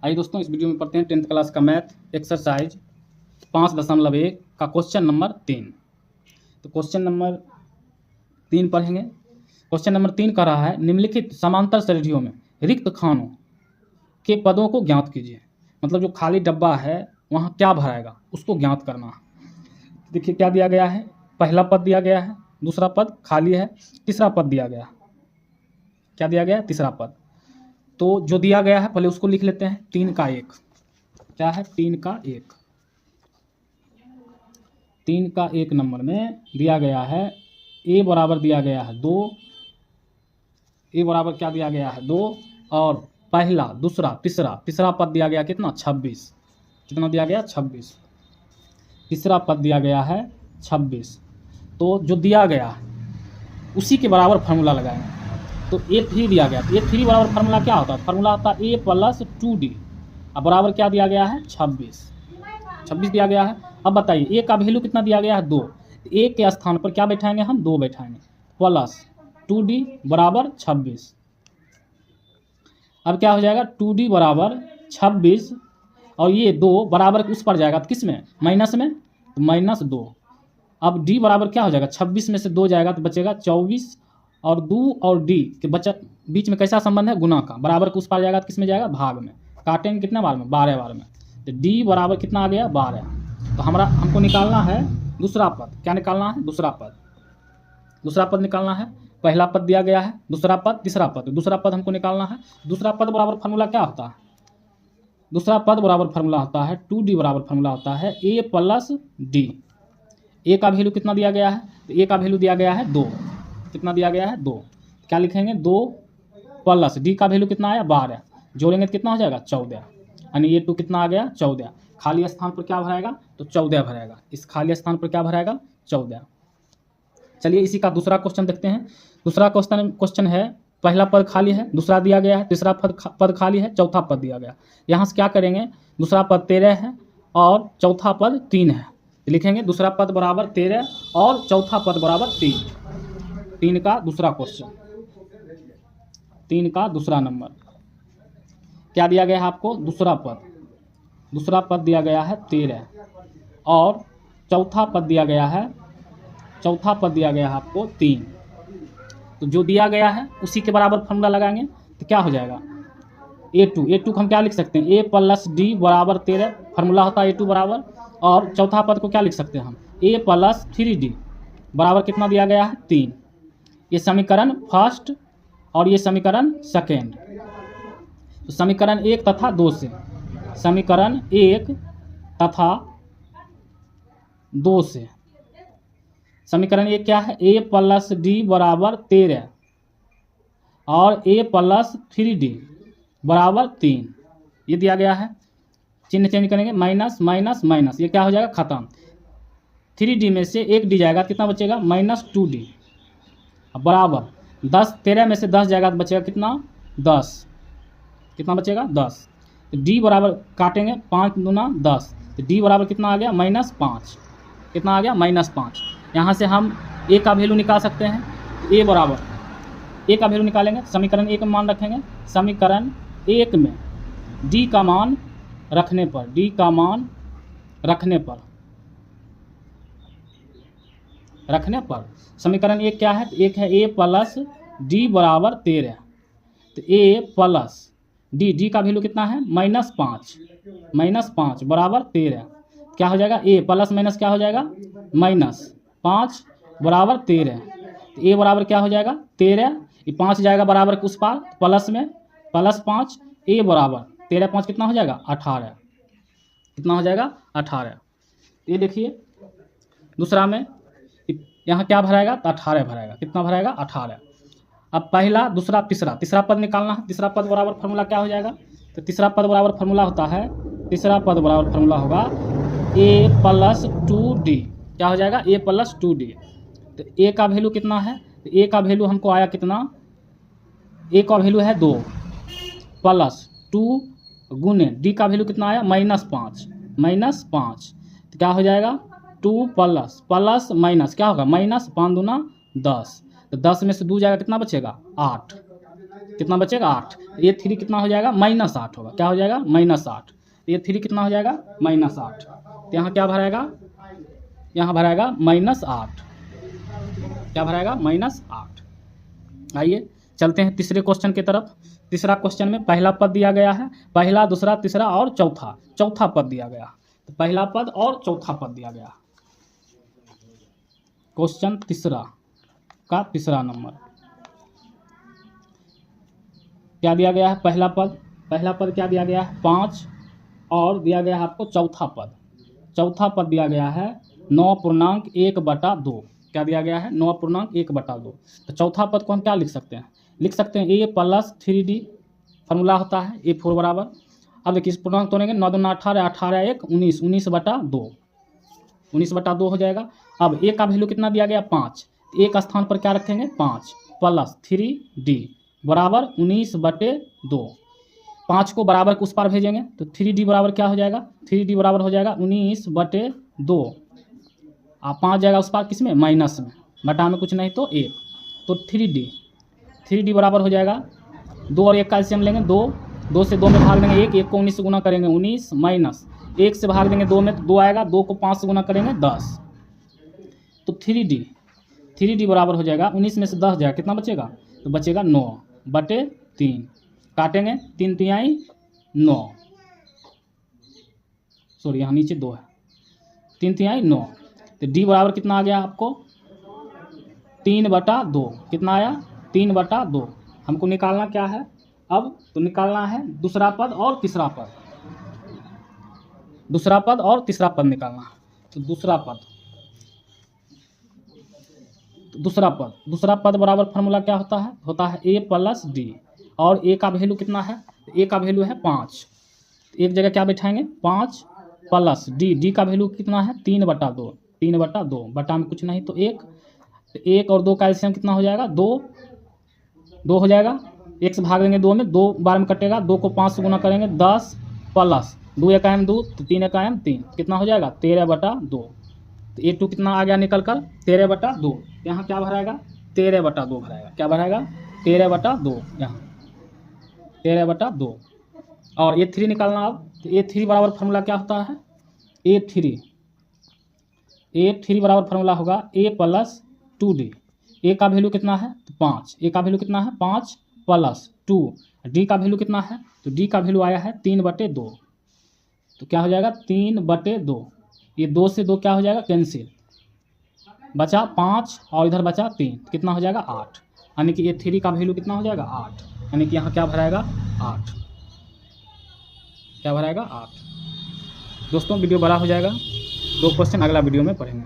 आइए दोस्तों, इस वीडियो में पढ़ते हैं 10th क्लास का मैथ एक्सरसाइज 5.1 का क्वेश्चन नंबर 3। तो क्वेश्चन नंबर 3 पढ़ेंगे। क्वेश्चन नंबर 3 कह रहा है निम्नलिखित समांतर श्रेणियों में रिक्त खानों के पदों को ज्ञात कीजिए। मतलब जो खाली डब्बा है वहाँ क्या भराएगा उसको ज्ञात करना। देखिए क्या दिया गया है, पहला पद दिया गया है, दूसरा पद खाली है, तीसरा पद दिया गया। क्या दिया गया है? तीसरा पद। तो जो दिया गया है पहले उसको लिख लेते हैं। 3 का 1 क्या है? 3 का 1। 3 का 1 नंबर में दिया गया है ए बराबर दिया गया है 2। ए बराबर क्या दिया गया है? 2। और पहला, दूसरा, तीसरा पद दिया गया कितना? 26। कितना दिया गया? 26। तीसरा पद दिया गया है 26। तो जो दिया गया है उसी के बराबर फार्मूला लगाएंगे। तो A3 दिया गया। A3 बराबर फार्मूला क्या होता है? फार्मूला होता है A + 2D। अब बराबर क्या दिया गया है? 26 दिया गया है। अब बताइए A का वैल्यू कितना दिया गया है? 2। A के स्थान पर क्या बैठाएंगे हम? 2 बैठाएंगे प्लस 2D बराबर 26। अब क्या हो जाएगा? 2D बराबर 26 और ये 2 बराबर उस पर जाएगा तो किस में? माइनस में, तो -2। अब D बराबर क्या हो जाएगा? 26 में से 2 जाएगा तो बचेगा 24 और 2 और D के बीच में कैसा संबंध है? गुना का। बराबर के उस पार जाएगा तो किस में जाएगा? भाग में। काटेंगे कितने बार में? 12 बार में। तो D बराबर कितना आ गया? 12। तो हमको निकालना है दूसरा पद। क्या निकालना है? दूसरा पद निकालना है। पहला पद दिया गया है, दूसरा पद, तीसरा पद। दूसरा पद हमको निकालना है। दूसरा पद बराबर फार्मूला क्या होता है? दूसरा पद बराबर फार्मूला होता है 2D बराबर फार्मूला होता है A + D। A का वैल्यू कितना दिया गया है? तो A का वैल्यू दिया गया है 2। कितना दिया गया है? 2। क्या लिखेंगे? 2 प्लस D का वैल्यू कितना आया? 12। जोड़ेंगे तो कितना हो जाएगा? 14। यानी ये 2 कितना आ गया? 14। खाली स्थान पर क्या भराएगा? तो 14 भराएगा। इस खाली स्थान पर क्या भराएगा? 14। चलिए इसी का दूसरा क्वेश्चन देखते हैं। दूसरा क्वेश्चन है पहला पद खाली है, दूसरा दिया गया है, तीसरा पद खाली है, चौथा पद दिया गया। यहाँ से क्या करेंगे? दूसरा पद 13 है और चौथा पद 3 है। लिखेंगे दूसरा पद बराबर 13 और चौथा पद बराबर 3। 3 का दूसरा क्वेश्चन, 3 का दूसरा नंबर। क्या दिया गया है आपको? दूसरा पद दिया गया है 13 और चौथा पद दिया गया है आपको 3। तो जो दिया गया है उसी के बराबर फार्मूला लगाएंगे तो क्या हो जाएगा? A2 को हम क्या लिख सकते हैं? A + D बराबर 13 फार्मूला होता है A2 बराबर। और चौथा पद को क्या लिख सकते हैं हम? A + 3D बराबर कितना दिया गया है? 3। ये समीकरण फर्स्ट और ये समीकरण सेकेंड। तो समीकरण 1 तथा 2 से, समीकरण 1 तथा 2 से, समीकरण 1 क्या है? A + D बराबर 13 और A + 3D बराबर 3। ये दिया गया है। चिन्ह चेंज करेंगे, माइनस माइनस माइनस, ये क्या हो जाएगा? खत्म। 3D में से 1 D जाएगा, कितना बचेगा? -2D बराबर 10। 13 में से 10 जाएगा तो बचेगा कितना? 10। कितना बचेगा? 10। तो D बराबर काटेंगे 5 दूना 10। तो D बराबर कितना आ गया? -5। कितना आ गया? -5। यहाँ से हम A का वैल्यू निकाल सकते हैं। A बराबर A का वैल्यू निकालेंगे, समीकरण 1 में मान रखेंगे। समीकरण 1 में D का मान रखने पर समीकरण 1 क्या है? 1 है A + D बराबर 13। तो A + D का वैल्यू कितना है? -5 बराबर 13। क्या हो जाएगा? A प्लस माइनस क्या हो जाएगा? -5 बराबर 13। तो A बराबर क्या हो जाएगा? 13। ये 5 जाएगा बराबर के उस पार प्लस में, +5। A बराबर 13 5 कितना हो जाएगा? 18। कितना हो जाएगा? 18। ये देखिए दूसरा में यहाँ क्या भराएगा? तो 18 भराएगा। कितना भराएगा? 18। अब पहला, दूसरा, तीसरा पद निकालना है। तीसरा पद बराबर फार्मूला क्या हो जाएगा? तो तीसरा पद बराबर फार्मूला होता है, तीसरा पद बराबर फार्मूला होगा A + 2D। क्या हो जाएगा? A + 2D। तो A का वैल्यू कितना है? तो A का वैल्यू हमको आया कितना? A का वैल्यू है 2 प्लस 2 गुने D का वैल्यू कितना आया? -5। तो क्या हो जाएगा? 2 प्लस माइनस क्या होगा? -5 दूना 10। तो 10 में से 2 जाएगा, कितना बचेगा? 8। कितना बचेगा 8। ये 3 कितना हो जाएगा -8 होगा, क्या हो जाएगा -8। ये 3 कितना हो जाएगा -8। तो यहाँ क्या भराएगा, यहाँ भराएगा -8, क्या भराएगा -8। आइए चलते हैं तीसरे क्वेश्चन की तरफ। तीसरा क्वेश्चन में पहला पद दिया गया है, पहला, दूसरा, तीसरा और चौथा पद दिया गया। तो पहला पद और चौथा पद दिया गया। क्वेश्चन तीसरा का तीसरा नंबर क्या दिया गया है, पहला पद क्या दिया गया है 5 और दिया गया है आपको चौथा पद दिया गया है 9.1/2। क्या दिया गया है 9.1/2। तो चौथा पद को हम क्या लिख सकते हैं, a + 3d फार्मूला होता है a4 बराबर। अब देखिए इस पूर्णांक तोड़ेंगे, 9 दूना 18, 18 1 19, 19/2 हो जाएगा। अब a का वैल्यू कितना दिया गया 5, a का स्थान पर क्या रखेंगे 5 + 3d बराबर 19/2। 5 को बराबर के उस पार भेजेंगे तो 3d बराबर क्या हो जाएगा, 3d बराबर हो जाएगा 19/2। 5 जाएगा उस पार किस में, माइनस में, बटा में कुछ नहीं तो 1। तो 3d बराबर हो जाएगा 2 और 1 का एलसीएम लेंगे 2 से 2 में भाग देंगे 1 को 19 से गुना करेंगे 19 माइनस 1 से भाग देंगे 2 में तो 2 आएगा, 2 को 5 से गुना करेंगे 10। तो 3d बराबर हो जाएगा 19 में से 10 जाएगा, कितना बचेगा, तो बचेगा 9/3। काटेंगे 3 तिहाई 9, सॉरी यहाँ नीचे 2 है, 3 तिहाई 9। तो d बराबर कितना आ गया आपको 3/2। कितना आया 3/2। हमको निकालना क्या है अब, तो निकालना है दूसरा पद और तीसरा पद, निकालना है। तो दूसरा पद बराबर फार्मूला क्या होता है a + d और a का वैल्यू कितना है, a का वैल्यू है 5, एक जगह क्या बैठाएंगे 5 + d का वैल्यू कितना है 3/2 बटा में कुछ नहीं तो 1 और 2 का एलसीएम कितना हो जाएगा 2 हो जाएगा, 1 से भाग देंगे 2 में, 2 बार में कटेगा, 2 को 5 से गुना करेंगे 10 + 2 1 2 तो 3 1 3, कितना हो जाएगा 13/2। तो a2 कितना आ गया निकल कर 13/2। यहाँ क्या भराएगा 13/2 भराएगा, क्या भराएगा 13/2, यहाँ 13/2। और a3 निकालना अब, तो a3 बराबर फार्मूला क्या होता है a3 बराबर फार्मूला होगा a + 2d। a का वैल्यू कितना है तो 5, a का वैल्यू कितना है 5 + 2, d का वैल्यू कितना है तो d का वैल्यू आया है 3/2। तो क्या हो जाएगा 3/2, ये 2 से 2 क्या हो जाएगा कैंसिल, बचा 5 और इधर बचा 3, कितना हो जाएगा 8, यानी कि a3 का वैल्यू कितना हो जाएगा 8, यानी कि यहाँ क्या भराएगा 8, क्या भराएगा 8। दोस्तों वीडियो बड़ा हो जाएगा, 2 क्वेश्चन अगला वीडियो में पढ़ेंगे।